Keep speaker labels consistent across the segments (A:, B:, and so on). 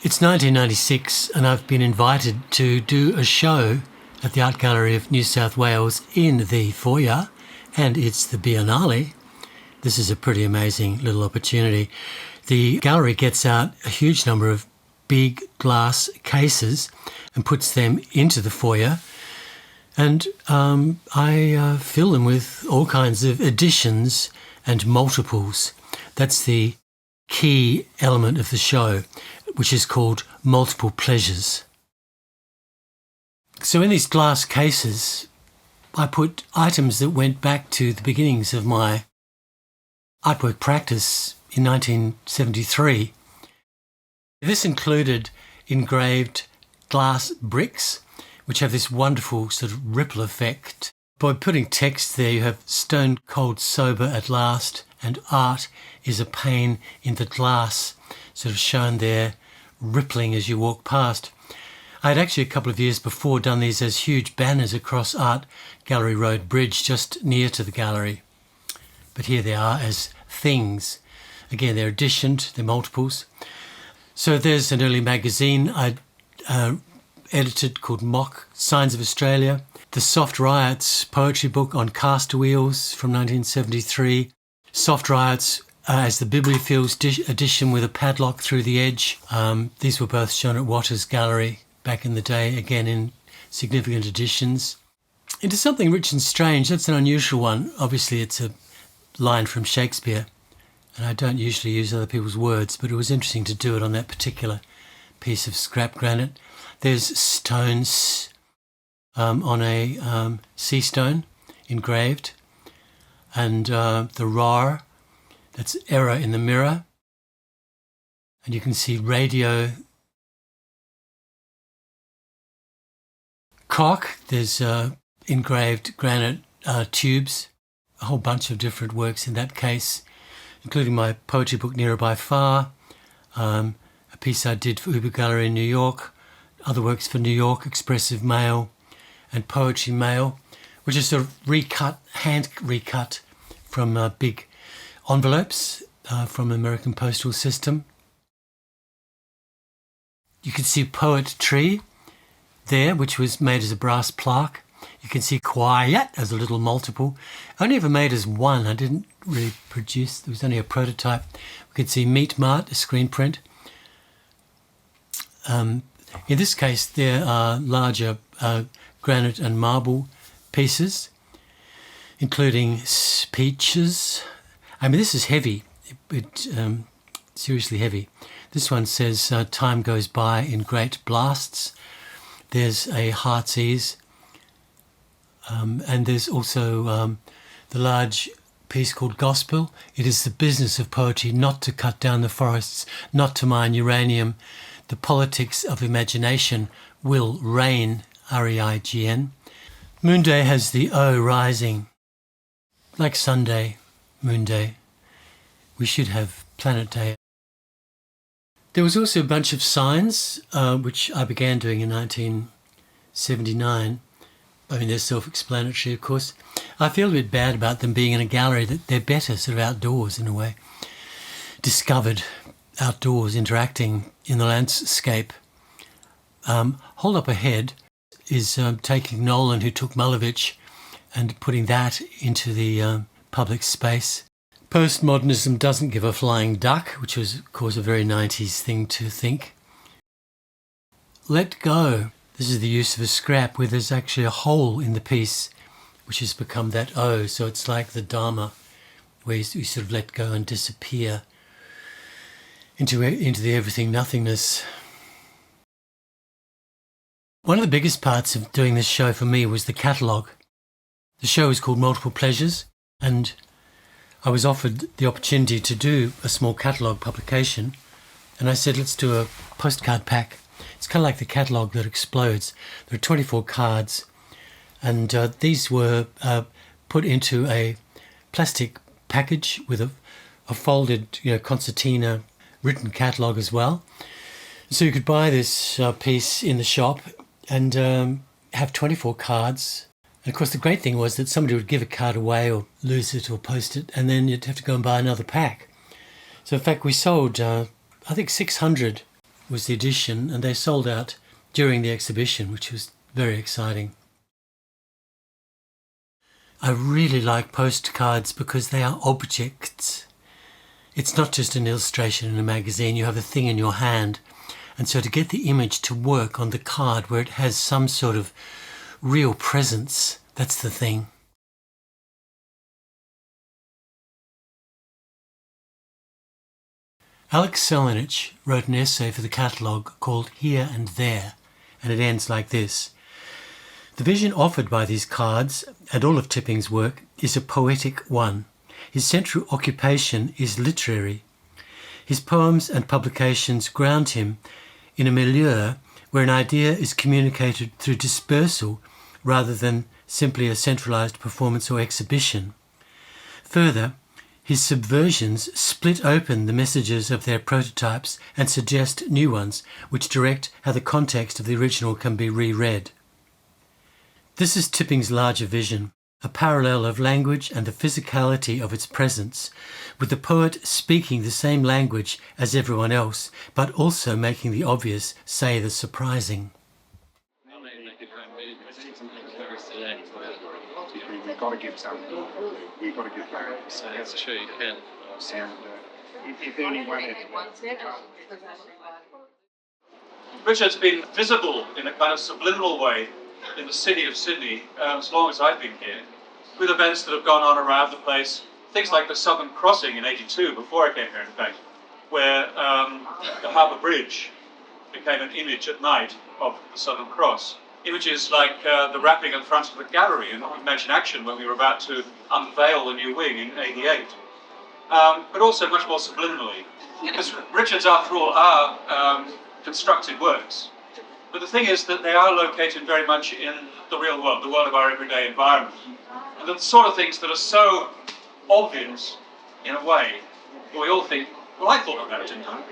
A: It's 1996 and I've been invited to do a show at the Art Gallery of New South Wales in the foyer, and it's the Biennale. This is a pretty amazing little opportunity. The gallery gets out a huge number of big glass cases and puts them into the foyer, and I fill them with all kinds of editions and multiples. That's the key element of the show, which is called multiple pleasures. So in these glass cases, I put items that went back to the beginnings of my artwork practice in 1973. This included engraved glass bricks, which have this wonderful sort of ripple effect. By putting text there, you have stone cold sober at last, and art is a pain in the glass, sort of shown there, rippling as you walk past. I had actually a couple of years before done these as huge banners across Art Gallery Road Bridge, just near to the gallery. But here they are as things. Again, they're editioned, they're multiples. So there's an early magazine I edited called Mock, Signs of Australia. The Soft Riots poetry book on caster wheels from 1973. Soft Riots as the Bibliophiles edition with a padlock through the edge. These were both shown at Waters Gallery back in the day, again in significant editions. Into Something Rich and Strange, that's an unusual one. Obviously it's a line from Shakespeare, and I don't usually use other people's words, but it was interesting to do it on that particular piece of scrap granite. There's stones on a sea stone engraved, and the RAR, that's error in the mirror. And you can see radio cock, there's engraved granite tubes, a whole bunch of different works in that case, including my poetry book Nearer by Far, a piece I did for Uber Gallery in New York, other works for New York, Expressive Mail and Poetry Mail, which is sort of recut, hand recut from big envelopes from American postal system. You can see Poetry there, which was made as a brass plaque. You can see Quiet as a little multiple. Only ever made as one. I didn't really produce. There was only a prototype. We can see Meat Mart, a screen print. In this case, there are larger granite and marble pieces, including speeches. I mean, this is heavy. Seriously heavy. This one says, time goes by in great blasts. There's a Heart's Ease. And there's also the large piece called Gospel. It is the business of poetry not to cut down the forests, not to mine uranium. The politics of imagination will reign, R-E-I-G-N. Moon Day has the O rising. Like Sunday, Moon Day. We should have Planet Day. There was also a bunch of signs, which I began doing in 1979. I mean, they're self-explanatory, of course. I feel a bit bad about them being in a gallery, that they're better sort of outdoors in a way. Discovered outdoors, interacting in the landscape. Hold Up Ahead is taking Nolan, who took Mulovich, and putting that into the public space. Postmodernism doesn't give a flying duck, which was, of course, a very 90s thing to think. Let Go. This is the use of a scrap where there's actually a hole in the piece, which has become that O. So it's like the Dharma, where you sort of let go and disappear into the everything nothingness. One of the biggest parts of doing this show for me was the catalogue. The show is called Multiple Pleasures, and I was offered the opportunity to do a small catalogue publication, and I said, let's do a postcard pack. It's kind of like the catalogue that explodes. There are 24 cards, and these were put into a plastic package with a folded, concertina written catalogue as well. So you could buy this piece in the shop and have 24 cards. And of course, the great thing was that somebody would give a card away or lose it or post it, and then you'd have to go and buy another pack. So in fact, we sold I think 600 was the edition, and they sold out during the exhibition, which was very exciting. I really like postcards because they are objects. It's not just an illustration in a magazine, you have a thing in your hand. And so to get the image to work on the card where it has some sort of real presence, that's the thing. Alex Selinich wrote an essay for the catalogue called Here and There, and it ends like this. The vision offered by these cards, and all of Tipping's work, is a poetic one. His central occupation is literary. His poems and publications ground him in a milieu where an idea is communicated through dispersal rather than simply a centralised performance or exhibition. Further, his subversions split open the messages of their prototypes and suggest new ones, which direct how the context of the original can be reread. This is Tipping's larger vision, a parallel of language and the physicality of its presence, with the poet speaking the same language as everyone else, but also making the obvious say the surprising.
B: We've got to give some. We've got to give clarity.
C: That's true, you can.
B: And if anyone is...
C: Richard's been visible in a kind of subliminal way in the city of Sydney as long as I've been here, with events that have gone on around the place. Things like the Southern Crossing in '82, before I came here in fact, where the Harbour Bridge became an image at night of the Southern Cross. Images like the wrapping at the front of the gallery in Imagine Action when we were about to unveil the new wing in '88. But also much more subliminally, because Richard's, after all, are constructed works. But the thing is that they are located very much in the real world, the world of our everyday environment. And the sort of things that are so obvious, in a way, that we all think, well, I thought of that, didn't I?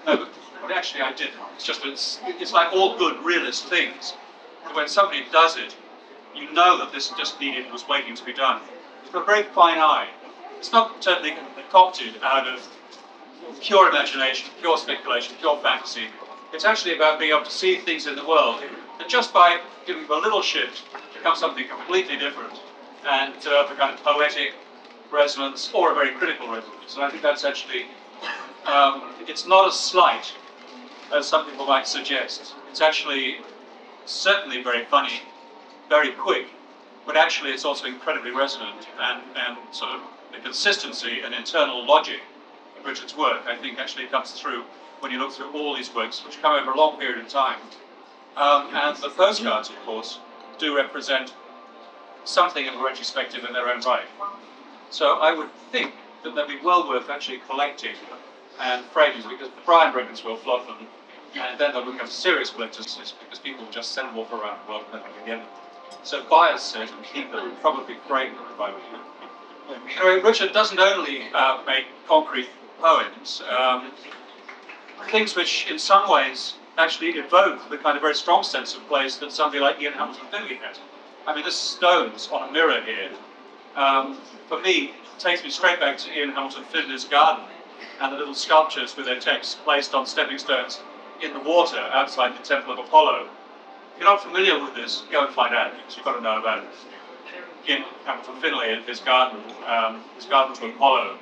C: No, but actually I didn't. It's just that it's like all good realist things. When somebody does it, you know that this just was waiting to be done. It's got a very fine eye. It's not totally concocted out of pure imagination, pure speculation, pure fantasy. It's actually about being able to see things in the world, and just by giving them a little shift, becomes something completely different, and the kind of poetic resonance, or a very critical resonance. And I think that's actually, it's not as slight as some people might suggest. It's actually certainly very funny, very quick, but actually it's also incredibly resonant, and sort of the consistency and internal logic of Richard's work, I think, actually comes through when you look through all these works, which come over a long period of time. And the postcards, of course, do represent something of a retrospective in their own right. So I would think that they'd be well worth actually collecting and framing, because the Brian records will flog them, and then they'll become serious collectors, because people will just send them off around the world and never get them. So buyers set and keep them, probably frame them if I were you. Anyway, Richard doesn't only make concrete poems, things which in some ways actually evoke the kind of very strong sense of place that somebody like Ian Hamilton Finlay had. I mean, this stones on a mirror here, for me, takes me straight back to Ian Hamilton Finlay's garden and the little sculptures with their texts placed on stepping stones in the water outside the Temple of Apollo. If you're not familiar with this, go and find out, because you've got to know about it. Ian Hamilton Finlay and his garden to Apollo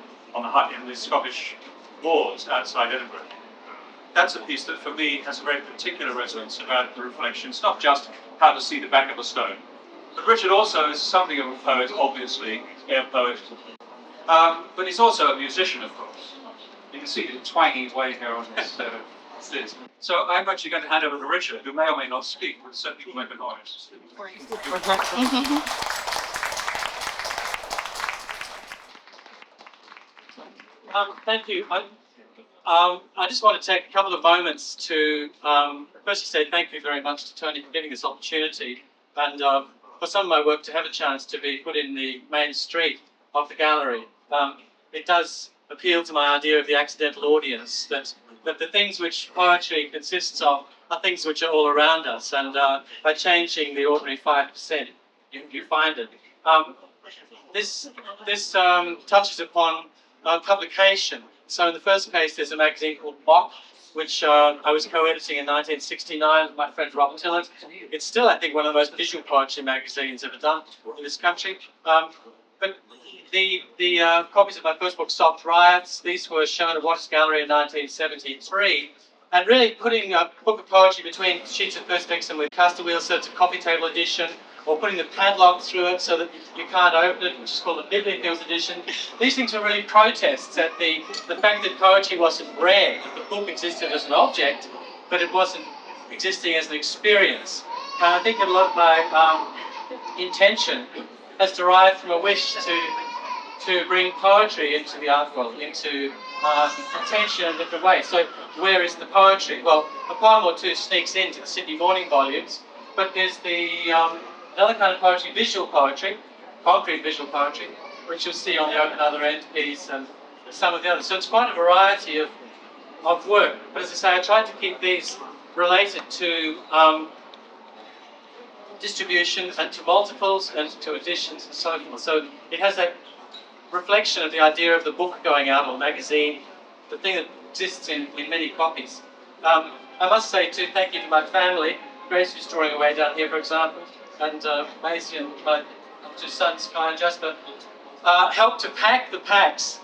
C: in the Scottish wars outside Edinburgh. That's a piece that, for me, has a very particular resonance about the reflection. It's not just how to see the back of a stone. But Richard also is something of a poet, obviously, air poet. But he's also a musician, of course. You can see the twangy way here on his this. So I'm actually going to hand over to Richard, who may or may not speak, but certainly will make a noise.
D: Thank you. I just want to take a couple of moments to firstly say thank you very much to Tony for giving this opportunity, and for some of my work to have a chance to be put in the main street of the gallery. It does appeal to my idea of the accidental audience, that the things which poetry consists of are things which are all around us, and by changing the ordinary 5%, you find it. This touches upon publication, So in the first case, there's a magazine called Mock, which I was co-editing in 1969 with my friend Robert Tillett. It's still, I think, one of the most visual poetry magazines ever done in this country. But the copies of my first book, Soft Riots, these were shown at Waters Gallery in 1973. And really putting a book of poetry between sheets of perspex with caster wheels so it's a coffee table edition, or putting the padlock through it so that you can't open it, which is called the Bibliophils edition. These things were really protests at the fact that poetry wasn't rare, that the book existed as an object, but it wasn't existing as an experience. And I think that a lot of my intention has derived from a wish to bring poetry into the art world, into attention in a different way. So where is the poetry? Well, a poem or two sneaks into the Sydney Morning volumes, but there's the another kind of poetry, visual poetry, concrete visual poetry, which you'll see on the Open Other End piece and some of the others. So it's quite a variety of work. But as I say, I tried to keep these related to distribution and to multiples and to editions and so forth. So it has that reflection of the idea of the book going out, or magazine, the thing that exists in many copies. I must say too, thank you to my family, Grace, who's drawing away down here, for example, and Maisie and my two sons, Kai and Jasper, helped to pack the packs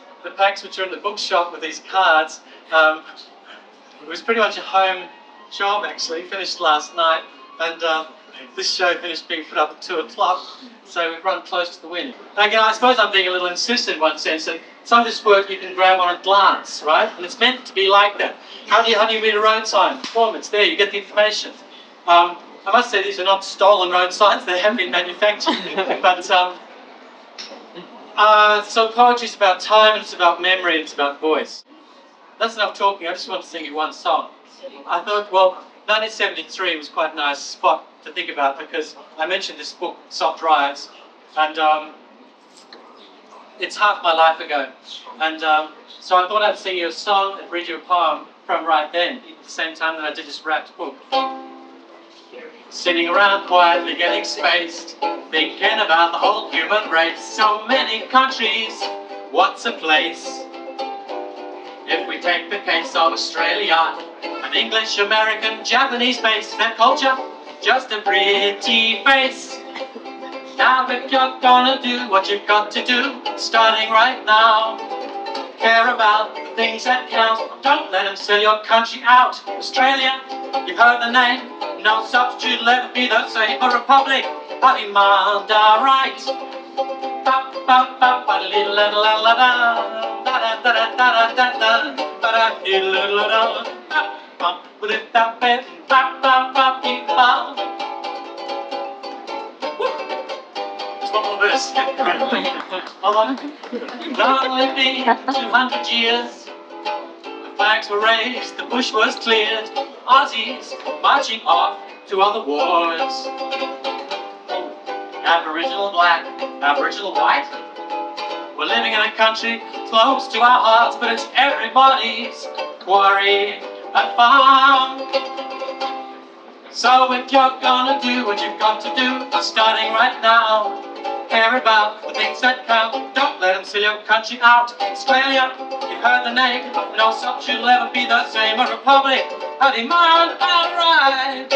D: which are in the bookshop with these cards. It was pretty much a home job, actually. Finished last night, and this show finished being put up at 2 o'clock, so we've run close to the wind. Again, I suppose I'm being a little insistent in one sense, that some of this work you can grab on a glance, right? And it's meant to be like that. How do you read a road sign? Boom, it's there, you get the information. I must say these are not stolen road signs, they have been manufactured. But so poetry is about time, and it's about memory, and it's about voice. That's enough talking, I just want to sing you one song. I thought, well, 1973 was quite a nice spot to think about, because I mentioned this book, Soft Riots, and it's half my life ago. And so I thought I'd sing you a song and read you a poem from right then, at the same time that I did this wrapped book. Sitting around quietly getting spaced, thinking about the whole human race. So many countries, what's a place? If we take the case of Australia, an English, American, Japanese base, their culture, just a pretty face. Now if you're gonna do what you've got to do, starting right now, care about the things that count. Don't let them sell your country out. Australia, you've heard the name. No substitute will ever be the same. A republic, a demand, a right. There's one more verse. Not only been 200 years, the flags were raised, the bush was cleared, Aussies marching off to other wars. Aboriginal black, Aboriginal white, we're living in a country close to our hearts, but it's everybody's quarry and farm. So if you're gonna do what you've got to do, starting right now, care about the things that count. Don't let them sell your country out. Australia, you've heard the name. No substitute will ever be the same. A republic, a demand, all right.